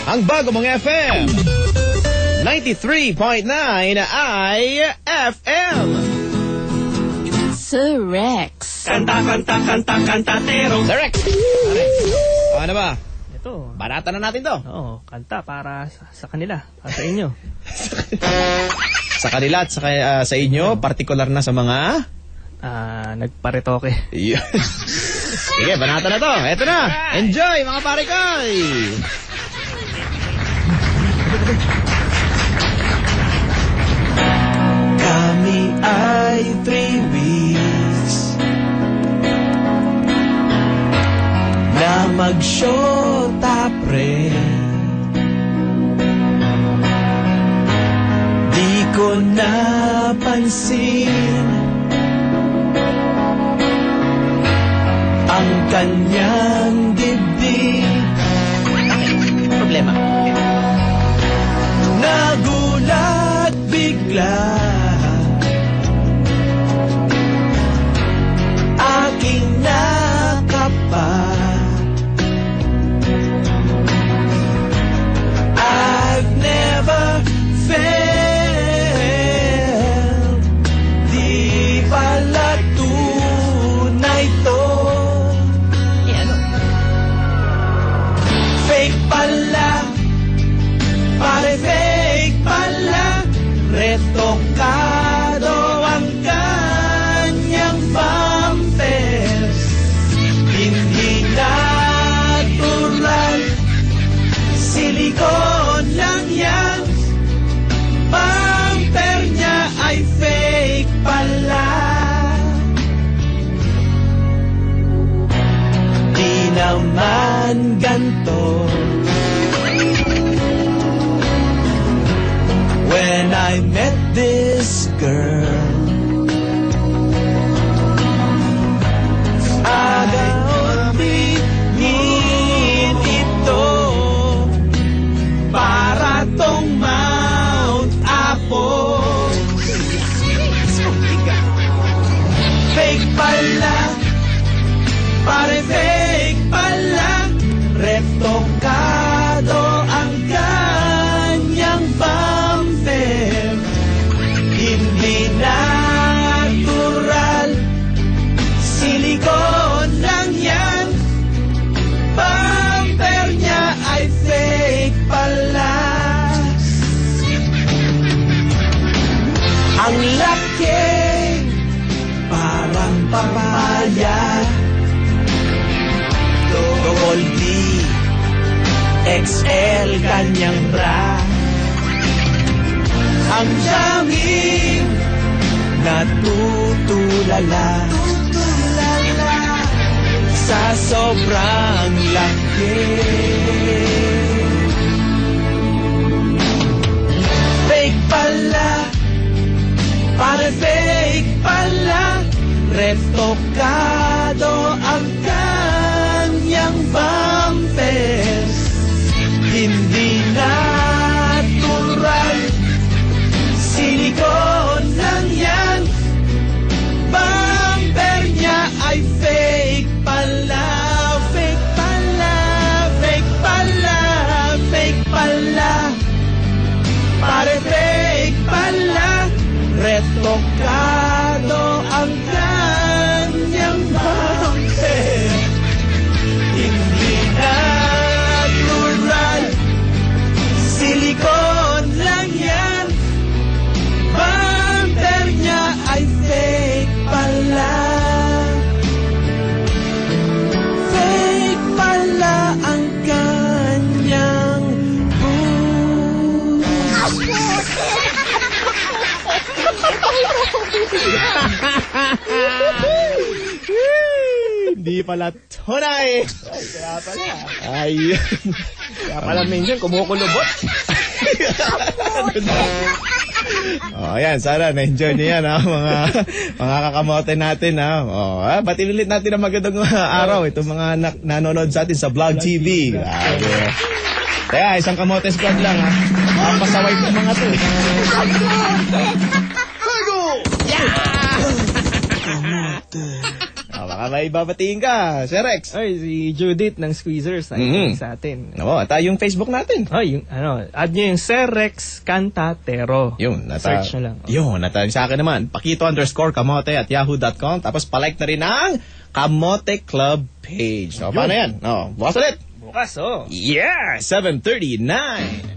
Ang bago mong FM 93.9 IFM. Sir Rex. Kantatero. Sir Rex. Ano ba? Ito. Barata na natin to. Oo, kanta para sa kanila, para sa inyo. Sa kanila at sa inyo, partikular na sa mga nagparetoke. Sige, banata na to. Eto na. Enjoy mga pare-koy. Kami ay 3 weeks na mag-shota pre. Di ko napansin ang kanyang dibdib. Problema. Nagulat bigla aking nakapat. I've never felt di pala tunay to. Fake pala, pare fake pala, retokado ang kanyang bumpers. Hindi natural, silikon lang yan. Bumper niya ay fake pala. Di naman ganto. When I met this girl, agaw-tingin ito para tong Mount Apo. Fake pala, pare fake pala, retokado ang kanyang bumper. Hindi natural, silikon lang yan. Bumper niya ay fake pala. Ang laki, parang papaya. Double D, XL kanyang bra. Ang daming natutulala sa sobrang laki. Fake pala, pare fake pala, retokado ang kanyang bumpers. Hindi natural, silikon lang yan. Bumper niya ay fake pala. Fake pala, fake pala, fake pala, pare fake pala, retokado ang kanyang bumper. Hindi natural, silikon lang yan. Bumper niya ay fake pala. Fake pala ang kanyang Hindi pala tunay. Kaya pala. Ayun. Kaya pala minsan kumukulubot. Ayan, sana na-enjoy niyo yan, ha, mga kakamote natin, ha. Batiin ulit natin ang magandang araw itong mga nanonood sa atin sa Vlog TV. Kaya, isang kamote squad lang, ha. Ang pasaway ng mga to. Kamote. Baka may babatiin ka, Sir Rex. Ay, si Judith ng Squeezers Mhm. sa atin. Oo, at yung Facebook natin. Ay, yung, add nyo yung Sir Rex Cantatero. Yun, Search na lang. Yun, sa akin naman, Pakito_Kamote at yahoo.com. Tapos palike na rin ang Kamote Club page. So, paano yan? Bukas ulit. Bukas, Yeah, 7:39.